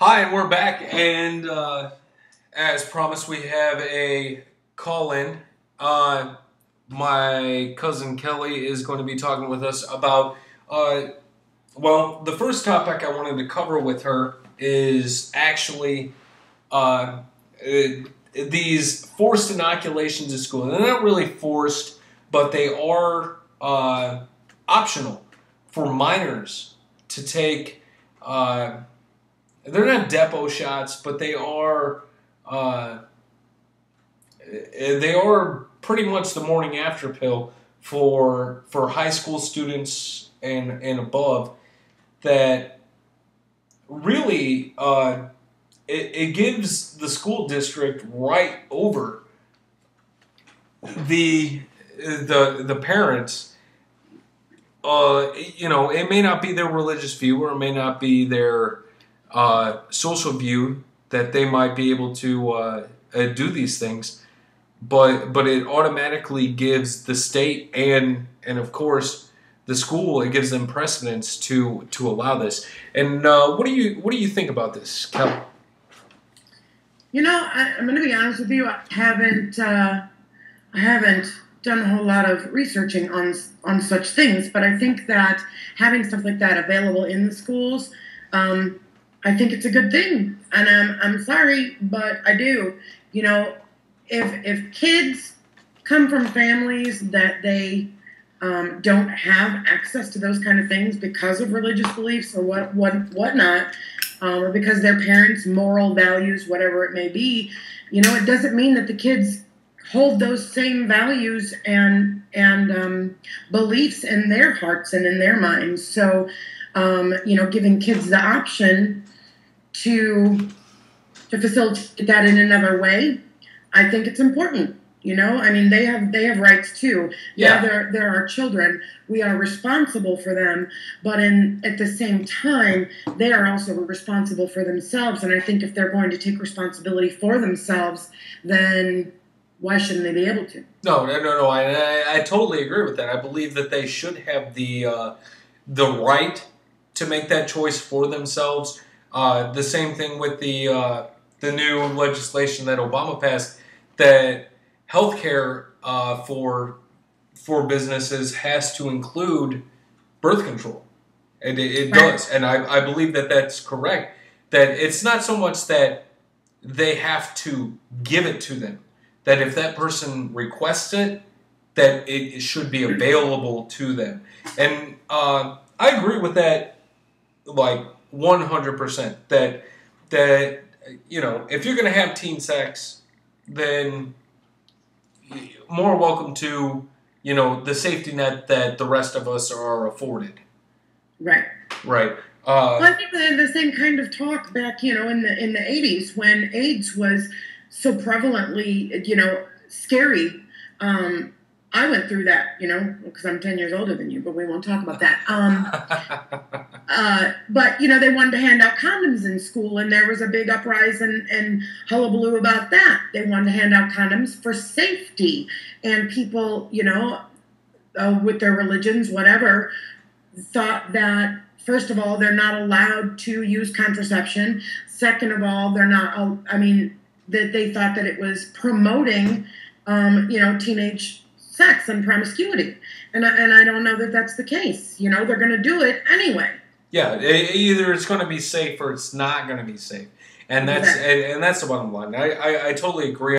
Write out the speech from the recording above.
Hi, and we're back, and as promised, we have a call-in. My cousin Kelly is going to be talking with us about, well, the first topic I wanted to cover with her is actually these forced inoculations at school. They're not really forced, but they are optional for minors to take. They're not depot shots, but they are pretty much the morning after pill for high school students and above. That really it gives the school district right over the parents. It may not be their religious view, or it may not be their social view that they might be able to do these things, but it automatically gives the state and of course the school, it gives them precedence to allow this. And what do you think about this, Kel? I'm going to be honest with you. I haven't done a whole lot of researching on such things, but I think that having stuff like that available in the schools, I think it's a good thing. And I'm sorry, but I do. If kids come from families that they don't have access to those kind of things because of religious beliefs or whatnot, or because their parents' moral values, whatever it may be, it doesn't mean that the kids hold those same values and beliefs in their hearts and in their minds. So, giving kids the option to facilitate that in another way, I think it's important. They have rights too. Yeah, they're our children. We are responsible for them, but at the same time, they are also responsible for themselves. And I think if they're going to take responsibility for themselves, then why shouldn't they be able to? No. I totally agree with that. I believe that they should have the right to make that choice for themselves. The same thing with the new legislation that Obama passed, that healthcare for businesses has to include birth control. It does, and I believe that that's correct. That it's not so much that they have to give it to them, that if that person requests it, that it should be available to them. And I agree with that, like 100%. That if you're going to have teen sex, then more welcome to the safety net that the rest of us are afforded. Right. Right. Well, I think they had the same kind of talk back, in the 80s when AIDS was so prevalently, scary. I went through that, because I'm 10 years older than you, but we won't talk about that. But, they wanted to hand out condoms in school, and there was a big uprising and hullabaloo about that. They wanted to hand out condoms for safety. And people, with their religions, whatever, thought that, first of all, they're not allowed to use contraception. Second of all, that they thought that it was promoting, teenage sex and promiscuity. And I don't know that that's the case. They're going to do it anyway. Yeah, either it's going to be safe or it's not going to be safe. And that's the bottom line. I totally agree.